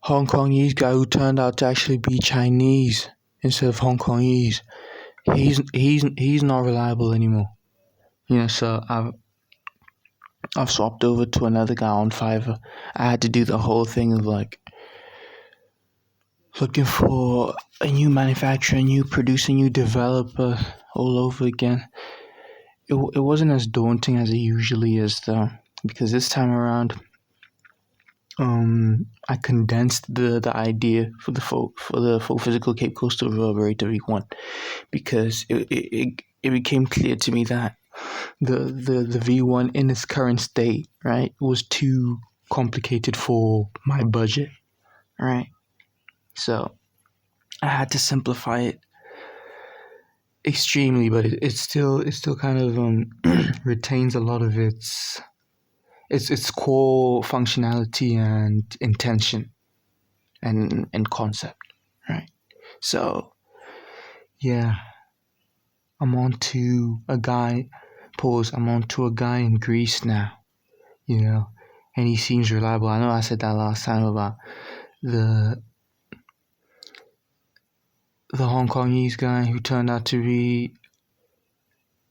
Hong Kongese guy who turned out to actually be Chinese instead of Hong Kongese. He's not reliable anymore. So I've swapped over to another guy on Fiverr. I had to do the whole thing of like looking for a new manufacturer, a new producer, new developer all over again. It wasn't as daunting as it usually is though, because this time around I condensed the idea for the full physical Cape Coastal Reverberator V1, because it became clear to me that the V1 in its current state, right, was too complicated for my budget, right? So I had to simplify it extremely, but it still kind of retains a lot of its core functionality and intention and concept, right? So yeah, I'm on to a guy in Greece now, and he seems reliable. I know I said that last time about the Hong Kongese guy who turned out to be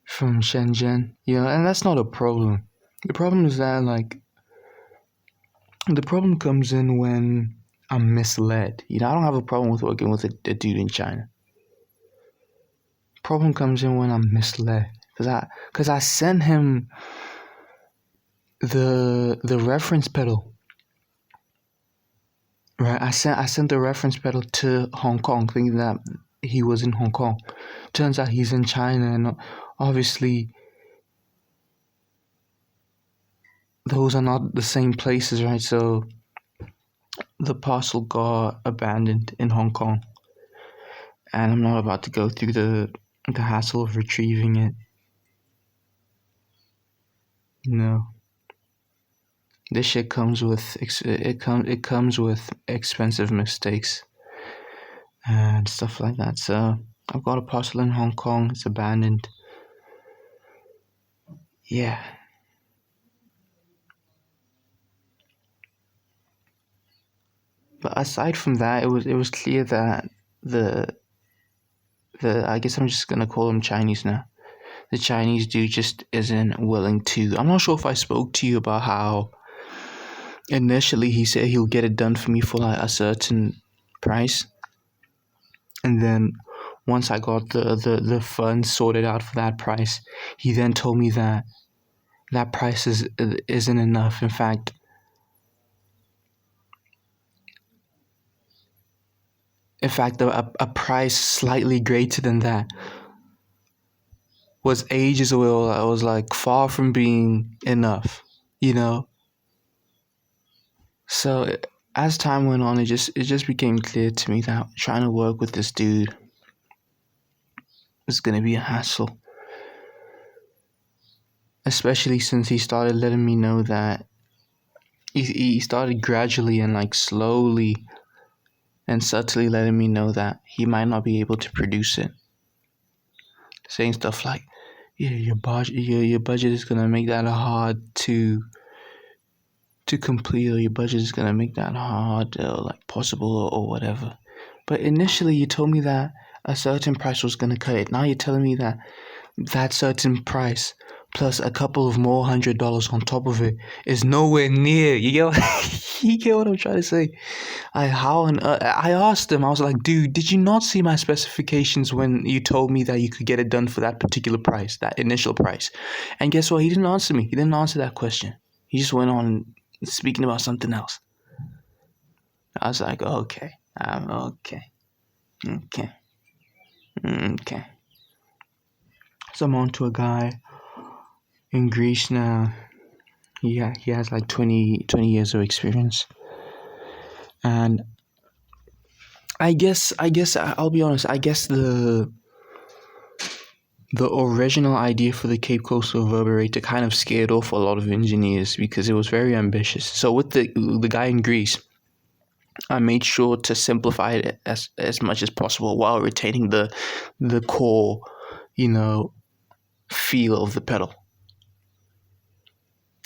from Shenzhen, and that's not a problem. The problem is that, the problem comes in when I'm misled. I don't have a problem with working with a dude in China. Problem comes in when I'm misled, because I sent him the reference pedal. Right, I sent the reference pedal to Hong Kong, thinking that he was in Hong Kong. Turns out he's in China, and obviously those are not the same places, right? So the parcel got abandoned in Hong Kong, and I'm not about to go through the hassle of retrieving it. This shit comes with expensive mistakes and stuff like that. So I've got a parcel in Hong Kong. It's abandoned. Yeah. But aside from that, it was clear that the I guess I'm just gonna call him Chinese now. The Chinese dude just isn't willing to. I'm not sure if I spoke to you about how initially he said he'll get it done for me for like a certain price, and then once I got the funds sorted out for that price, he then told me that price isn't enough. In fact, a price slightly greater than that was ages away. I was like far from being enough, So as time went on, it just became clear to me that trying to work with this dude is gonna be a hassle, especially since he started letting me know that he started gradually and like slowly and subtly letting me know that he might not be able to produce it, saying stuff like, yeah, your budget is gonna make that hard to complete, or your budget is gonna make that hard or like possible or whatever. But initially you told me that a certain price was gonna cut it. Now you're telling me that certain price plus a couple of more $100 on top of it is nowhere near. You get what I'm trying to say? I asked him. I was like, dude, did you not see my specifications when you told me that you could get it done for that particular price, that initial price? And guess what? He didn't answer me. He didn't answer that question. He just went on speaking about something else. I was like, okay. So I'm on to a guy in Greece now. He has like 20 years of experience. And I guess I'll be honest, I guess the original idea for the Cape Coastal Reverberator kind of scared off a lot of engineers because it was very ambitious. So with the guy in Greece, I made sure to simplify it as much as possible while retaining the core, feel of the pedal.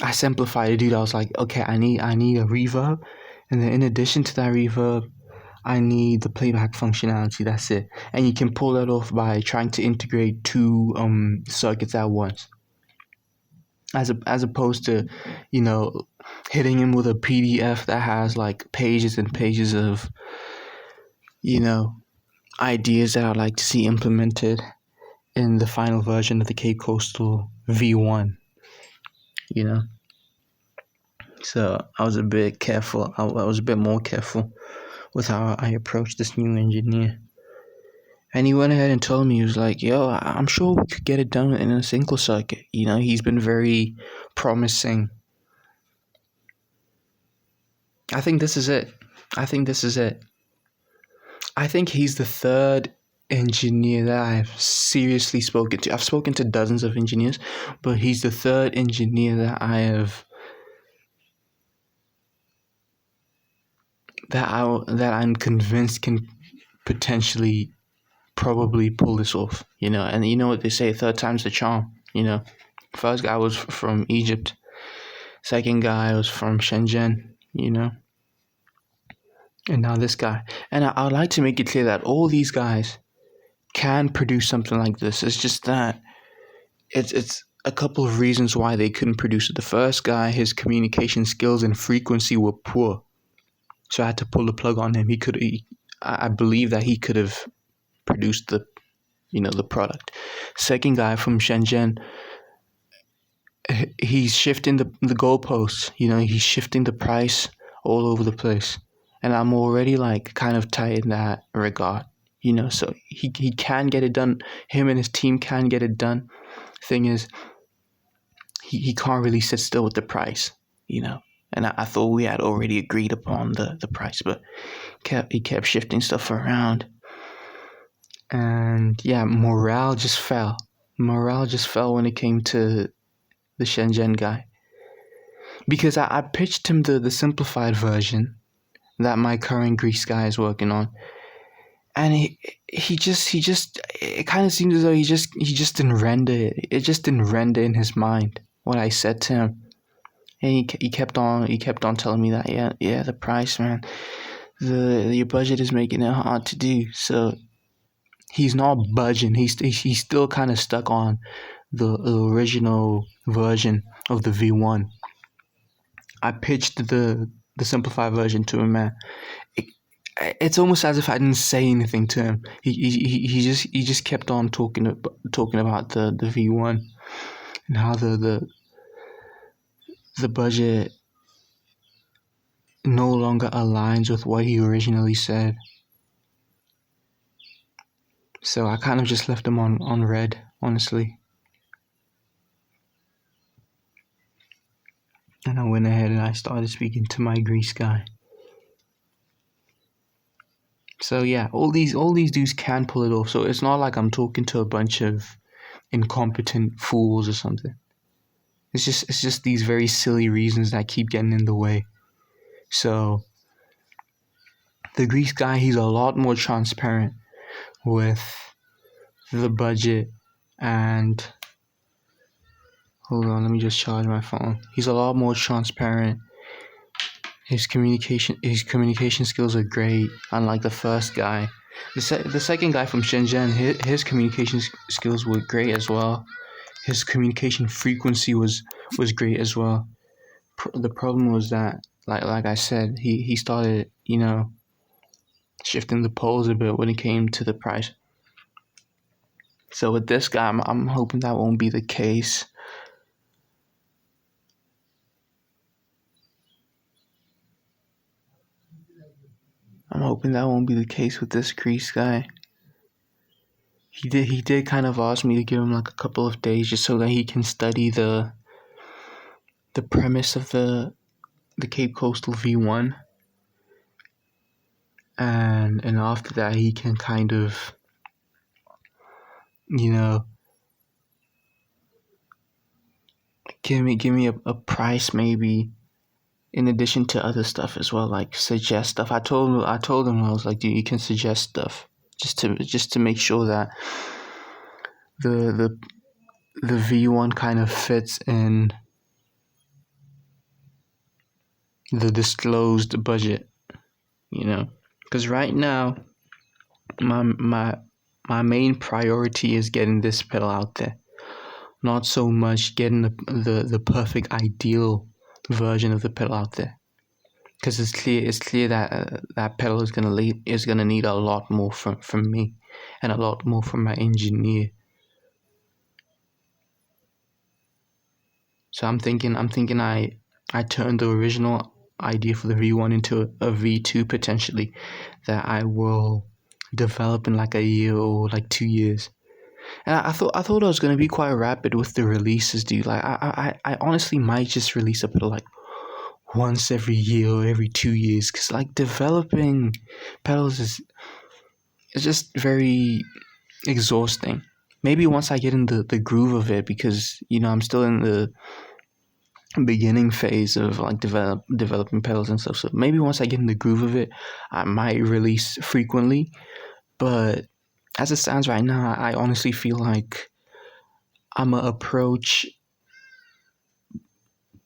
I simplified it, dude. I was like, okay, I need a reverb, And then in addition to that reverb, I need the playback functionality. That's it. And you can pull that off by trying to integrate two circuits at once, as opposed to, hitting him with a PDF that has like pages and pages of, ideas that I'd like to see implemented in the final version of the Cape Coastal V1. So I was a bit careful. I was a bit more careful with how I approached this new engineer. And he went ahead and told me, he was like, yo, I'm sure we could get it done in a single circuit. He's been very promising. I think this is it. I think he's the third engineer that I've seriously spoken to. I've spoken to dozens of engineers, but he's the third engineer that I'm convinced can potentially probably pull this off, and you know what they say, third time's the charm. First guy was from Egypt, second guy was from Shenzhen, and now this guy. And I'd like to make it clear that all these guys can produce something like this. It's just that it's a couple of reasons why they couldn't produce it. The first guy, his communication skills and frequency were poor, so I had to pull the plug on him. I believe that he could have produced the product. Second guy from Shenzhen, he's shifting the goalposts. He's shifting the price all over the place, and I'm already like kind of tight in that regard. So he can get it done. Him and his team can get it done. Thing is, he can't really sit still with the price. And I thought we had already agreed upon the price, but he kept shifting stuff around. And yeah, morale just fell. Morale just fell when it came to the Shenzhen guy. Because I pitched him the simplified version that my current Greece guy is working on. And he just it kind of seemed as though he just didn't render it. It just didn't render in his mind what I said to him. And he kept on telling me that yeah the price, man, your budget is making it hard to do. So he's not budging. He's still kind of stuck on the original version of the V1. I pitched the simplified version to him, man. It's almost as if I didn't say anything to him. He just kept on talking about the V1 and how the budget no longer aligns with what he originally said. So I kind of just left him on red, honestly. And I went ahead and I started speaking to my Greece guy. So yeah, all these dudes can pull it off. So it's not like I'm talking to a bunch of incompetent fools or something. It's just these very silly reasons that keep getting in the way. So the Greece guy, he's a lot more transparent with the budget and hold on, let me just charge my phone. He's a lot more transparent. His communication skills are great, unlike the first guy. The second guy from Shenzhen, his communication skills were great as well. His communication frequency was great as well. The problem was that, like I said, he started, shifting the poles a bit when it came to the price. So with this guy, I'm hoping that won't be the case. I'm hoping that won't be the case with this Greece guy. He did kind of ask me to give him like a couple of days just so that he can study the premise of the Cape Coastal V1. And after that he can kind of, give me a price maybe, in addition to other stuff as well, like suggest stuff. I told him I was like, dude, you can suggest stuff just to make sure that the V1 kind of fits in the disclosed budget, because right now my my my main priority is getting this pedal out there, not so much getting the perfect ideal version of the pedal out there, because it's clear that that pedal is gonna need a lot more from me, and a lot more from my engineer. So I'm thinking I turned the original idea for the V1 into a V2 potentially, that I will develop in like a year or like 2 years. And I thought I was gonna be quite rapid with the releases, dude. Like I honestly might just release a pedal like once every year or every 2 years, because like developing pedals is just very exhausting. Maybe once I get in the groove of it, because I'm still in the beginning phase of like developing pedals and stuff. So maybe once I get in the groove of it, I might release frequently. But as it stands right now, I honestly feel like I'm gonna approach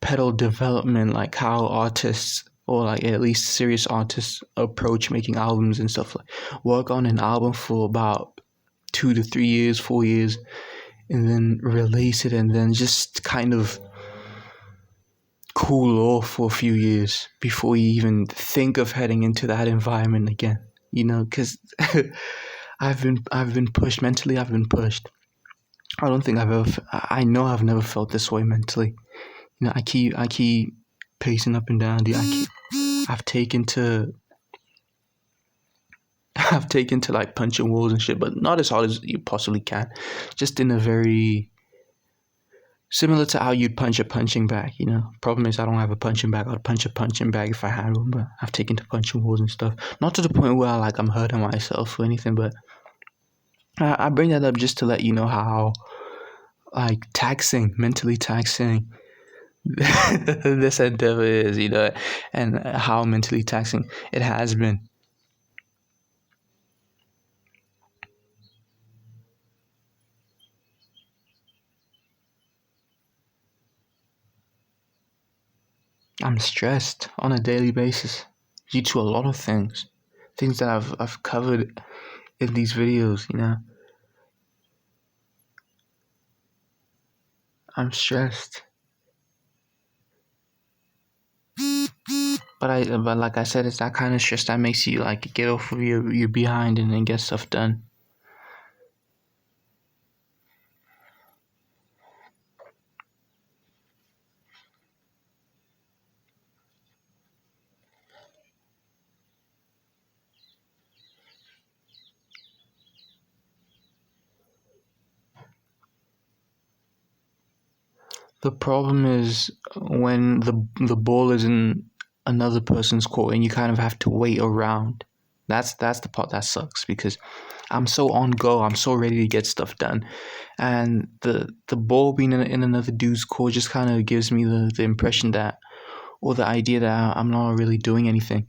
pedal development like how artists, or like at least serious artists, approach making albums and stuff. Like work on an album for about 2 to 3 years, 4 years, and then release it, and then just kind of cool off for a few years before you even think of heading into that environment again. Because I've been pushed mentally. I've been pushed. I don't think I know I've never felt this way mentally. I keep pacing up and down. Dude, I've taken to I've taken to like punching walls and shit, but not as hard as you possibly can. Just in a very similar to how you'd punch a punching bag. Problem is I don't have a punching bag. I'd punch a punching bag if I had one, but I've taken to punching walls and stuff. Not to the point where I'm hurting myself or anything, but I bring that up just to let you know how like mentally taxing this endeavor is, and how mentally taxing it has been. I'm stressed on a daily basis due to a lot of things that I've covered in these videos. I'm stressed, but like I said, it's that kind of stress that makes you like get off of your behind and then get stuff done. The problem is when the ball is in another person's court and you kind of have to wait around. That's the part that sucks, because I'm so on go. I'm so ready to get stuff done, and the ball being in another dude's court just kind of gives me the impression that, or the idea that I'm not really doing anything.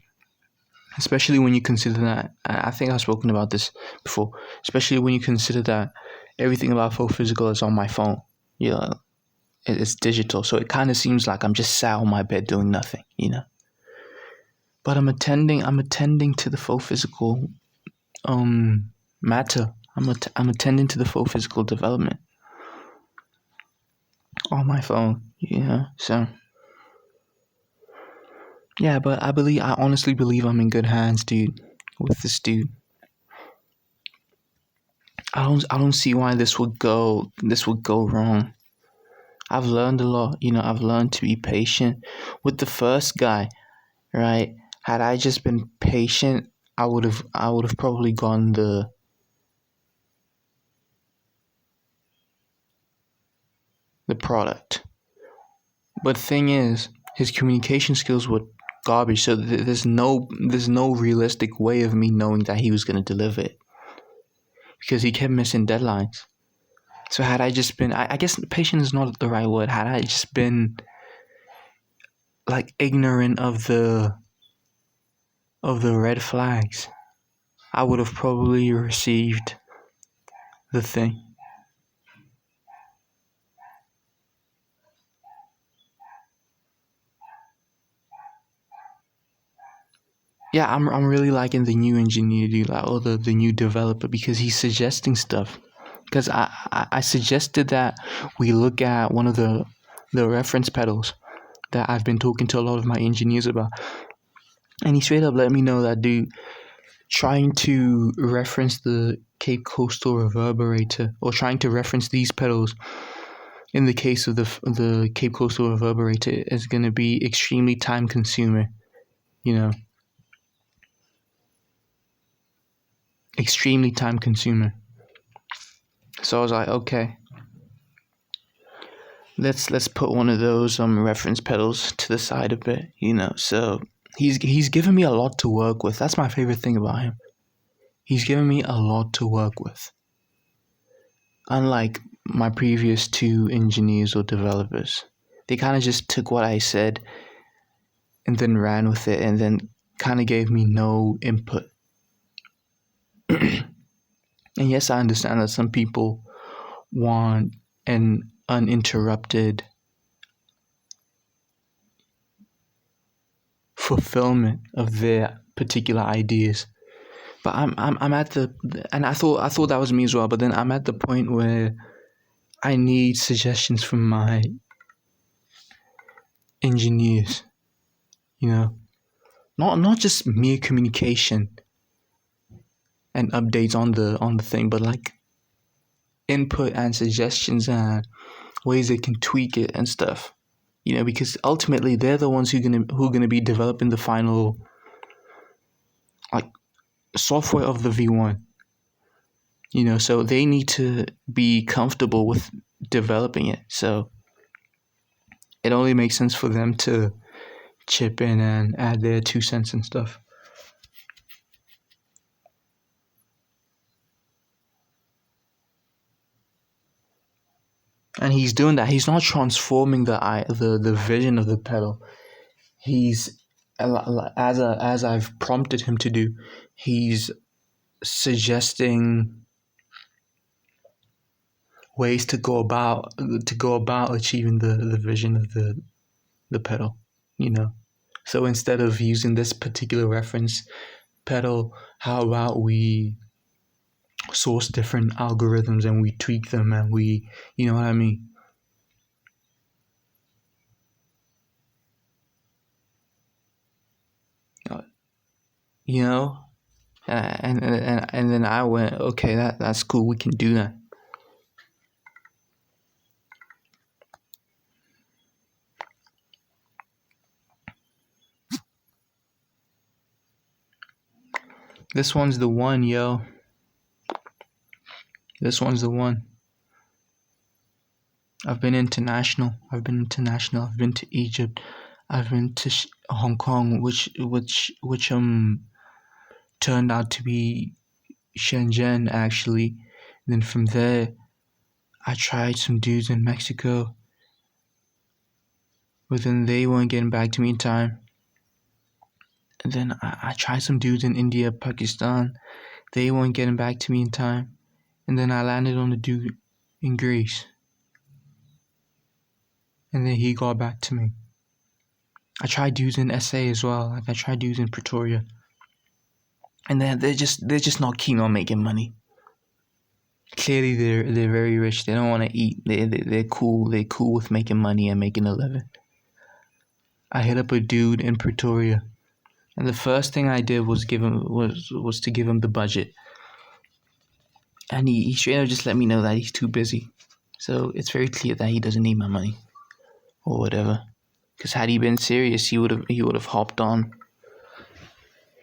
Especially when you consider that, I think I've spoken about this before. Especially when you consider that everything about Full Physical is on my phone. Yeah, it's digital, so it kind of seems like I'm just sat on my bed doing nothing. But I'm attending to the Full Physical matter. I'm attending to the Full Physical development on my phone. So yeah, but I honestly believe I'm in good hands, dude. With this dude, I don't see why this would go wrong. I've learned a lot. I've learned to be patient with the first guy, right? Had I just been patient, I would have probably gone the product. But the thing is, his communication skills were garbage. So there's no realistic way of me knowing that he was gonna deliver it, because he kept missing deadlines. So had I just been, I guess patient is not the right word. Had I just been like ignorant of the red flags, I would have probably received the thing. yeah, I'm really liking the new engineer dude, like, or the new developer, because he's suggesting stuff. Because I suggested that we look at one of the reference pedals that I've been talking to a lot of my engineers about, and he straight up let me know that, dude, trying to reference the Cape Coastal Reverberator, or trying to reference these pedals in the case of the Cape Coastal Reverberator, is going to be extremely time consuming. You know, extremely time consuming. So I was like, okay, let's put one of those reference pedals to the side a bit, you know. So he's given me a lot to work with. That's my favorite thing about him. He's given me a lot to work with. Unlike my previous two engineers or developers, they kind of just took what I said and then ran with it, and then kind of gave me no input. And yes, I understand that some people want an uninterrupted fulfillment of their particular ideas. But I'm at the, and I thought that was me as well. But then I'm at the point where I need suggestions from my engineers. You know, not just mere communication and updates on the thing, but like input and suggestions and ways they can tweak it and stuff. You know, because ultimately they're the ones who are gonna be developing the final, like, software of the V1. You know, so they need to be comfortable with developing it. So it only makes sense for them to chip in and add their 2 cents and stuff. And he's doing that. He's not transforming the vision of the pedal. He's, as I've prompted him to do, he's suggesting ways to go about achieving the vision of the pedal. You know, so instead of using this particular reference pedal, how about we source different algorithms and we tweak them and we, you know what I mean? You know, and then I went, okay, that's cool. We can do that. This one's the one, yo. This one's the one. I've been international. I've been to Egypt. I've been to Hong Kong, which turned out to be Shenzhen actually. And then from there, I tried some dudes in Mexico, but then they weren't getting back to me in time. And then I tried some dudes in India, Pakistan. They weren't getting back to me in time. And then I landed on a dude in Greece. And then he got back to me. I tried dudes in SA as well. Like, I tried dudes in Pretoria. And then they're just not keen on making money. Clearly they're very rich. They don't want to eat. They're cool. They're cool with making money and making a living. I hit up a dude in Pretoria, and the first thing I did was was to give him the budget. And he straight up just let me know that he's too busy. So it's very clear that he doesn't need my money or whatever. Because had he been serious, he would have hopped on.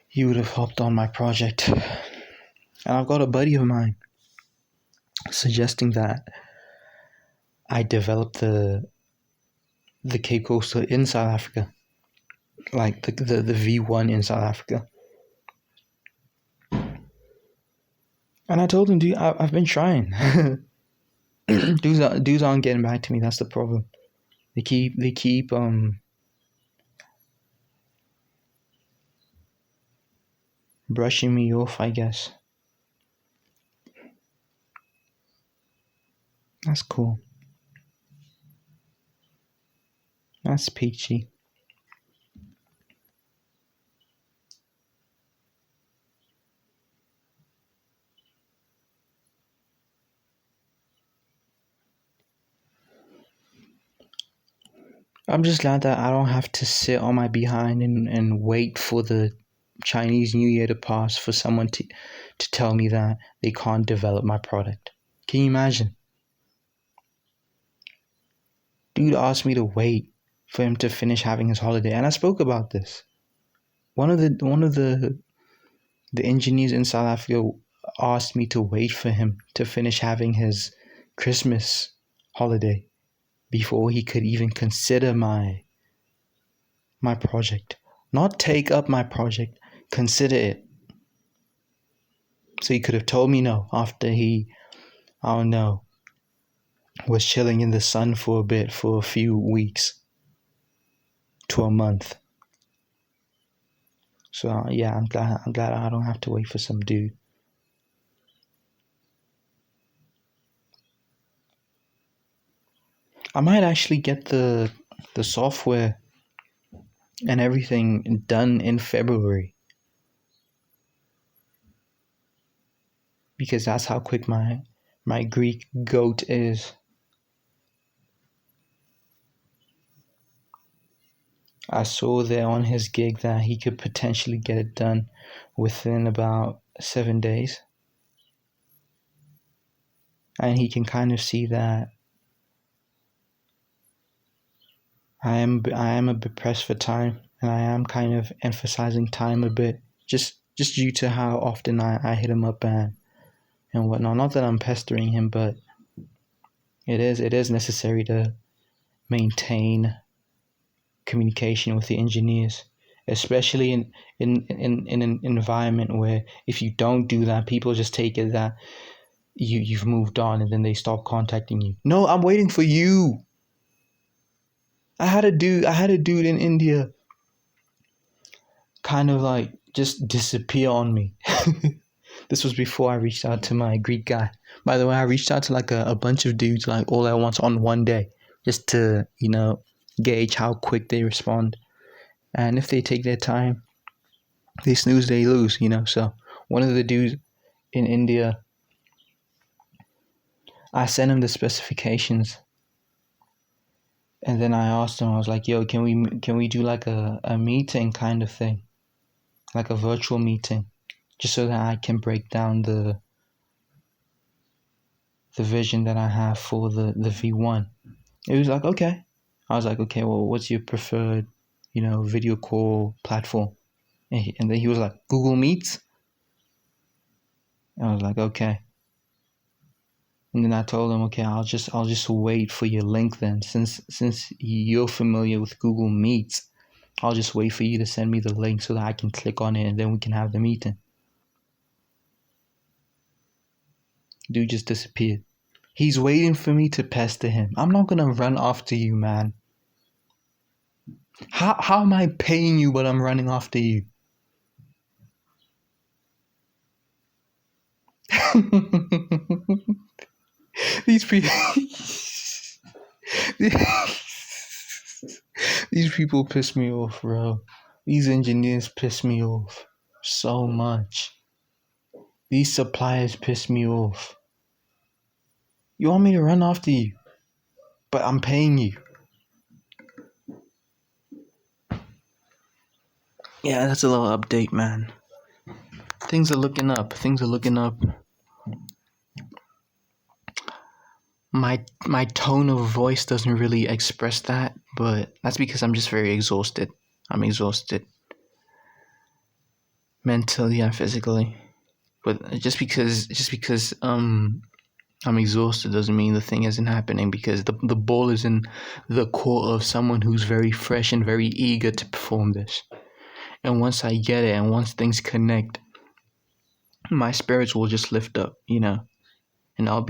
He would have hopped on my project. And I've got a buddy of mine suggesting that I develop the Cape Coastal in South Africa, like the V1 in South Africa. And I told him, dude, I've been trying. dudes aren't getting back to me. That's the problem. They keep brushing me off, I guess. That's cool. That's peachy. I'm just glad that I don't have to sit on my behind and wait for the Chinese New Year to pass for someone to tell me that they can't develop my product. Can you imagine? Dude asked me to wait for him to finish having his holiday, and I spoke about this. One of the engineers in South Africa asked me to wait for him to finish having his Christmas holiday before he could even consider my project. Not take up my project, consider it. So he could have told me no after he, I don't know, was chilling in the sun for a bit, for a few weeks to a month. So yeah, I'm glad I don't have to wait for some dude. I might actually get the software and everything done in February, because that's how quick my Greek goat is. I saw there on his gig that he could potentially get it done within about 7 days. And he can kind of see that I am a bit pressed for time, and I am kind of emphasizing time a bit, just due to how often I hit him up and whatnot. Not that I'm pestering him, but it is necessary to maintain communication with the engineers, especially in an environment where if you don't do that, people just take it that you've moved on, and then they stop contacting you. No, I'm waiting for you. I had a dude in India kind of like just disappear on me. This was before I reached out to my Greek guy. By the way, I reached out to like a bunch of dudes like all at once on one day, just to, gauge how quick they respond. And if they take their time, they snooze, they lose. So one of the dudes in India, I sent him the specifications, and then I asked him, I was like, yo, can we do like a meeting kind of thing, like a virtual meeting, just so that I can break down the vision that I have for the V1. He was like, okay. I was like, okay, well, what's your preferred, video call platform? And then he was like, Google Meets. I was like, okay. And then I told him, okay, I'll just wait for your link then. Since you're familiar with Google Meets, I'll just wait for you to send me the link so that I can click on it, and then we can have the meeting. Dude just disappeared. He's waiting for me to pester him. I'm not gonna run after you, man. How am I paying you but I'm running after you? These people these people piss me off, bro. These engineers piss me off so much. These suppliers piss me off. You want me to run after you, but I'm paying you. Yeah, that's a little update, man. Things are looking up. My tone of voice doesn't really express that, but that's because I'm just very exhausted. I'm exhausted mentally and physically. But just because I'm exhausted doesn't mean the thing isn't happening, because the ball is in the court of someone who's very fresh and very eager to perform this. And once I get it, and once things connect, my spirits will just lift up, and I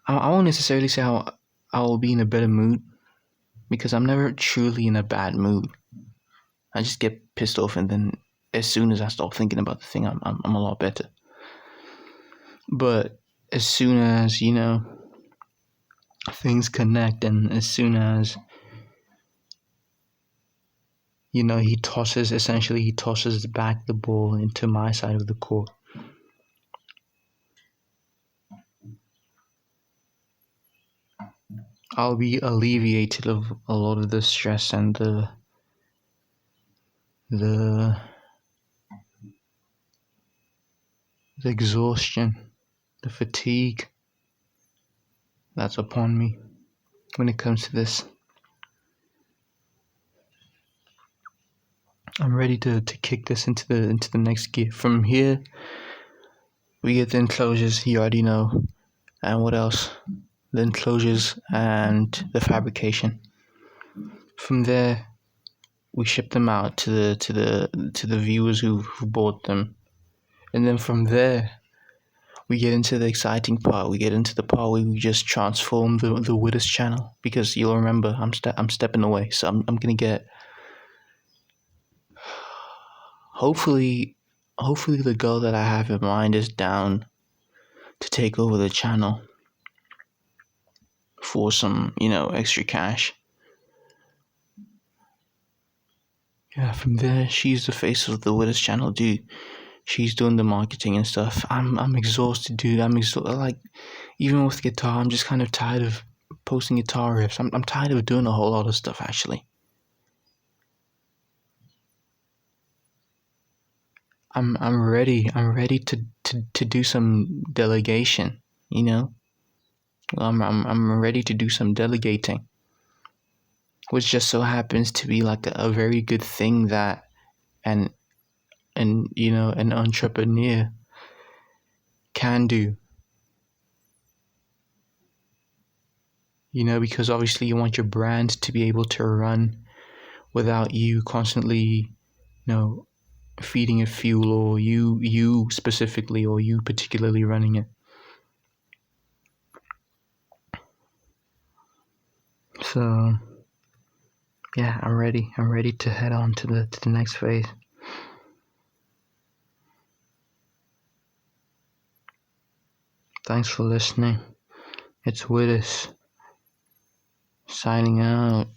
won't necessarily say how I will be in a better mood, because I'm never truly in a bad mood. I just get pissed off, and then as soon as I stop thinking about the thing, I'm a lot better. But as soon as, things connect, and as soon as, he tosses back the ball into my side of the court, I'll be alleviated of a lot of the stress and the the exhaustion, the fatigue that's upon me when it comes to this. I'm ready to kick this into the next gear. From here, we get the enclosures, you already know. And what else? The enclosures and the fabrication. From there, we ship them out to the viewers who bought them. And then from there, we get into the exciting part. We get into the part where we just transform the Widders channel, because you'll remember I'm stepping away, so I'm gonna get hopefully the girl that I have in mind is down to take over the channel for some extra cash. Yeah, from there she's the face of the Widders channel, dude. She's doing the marketing and stuff. I'm exhausted, dude. Like, even with guitar, I'm just kind of tired of posting guitar riffs. I'm tired of doing a whole lot of stuff, actually. I'm ready. I'm ready to do some delegation. I'm ready to do some delegating, which just so happens to be like a very good thing that an entrepreneur can do. Because obviously you want your brand to be able to run without you constantly, feeding it fuel, or you specifically, or you particularly running it. So yeah, I'm ready to head on to the next phase. Thanks for listening. It's Widders signing out.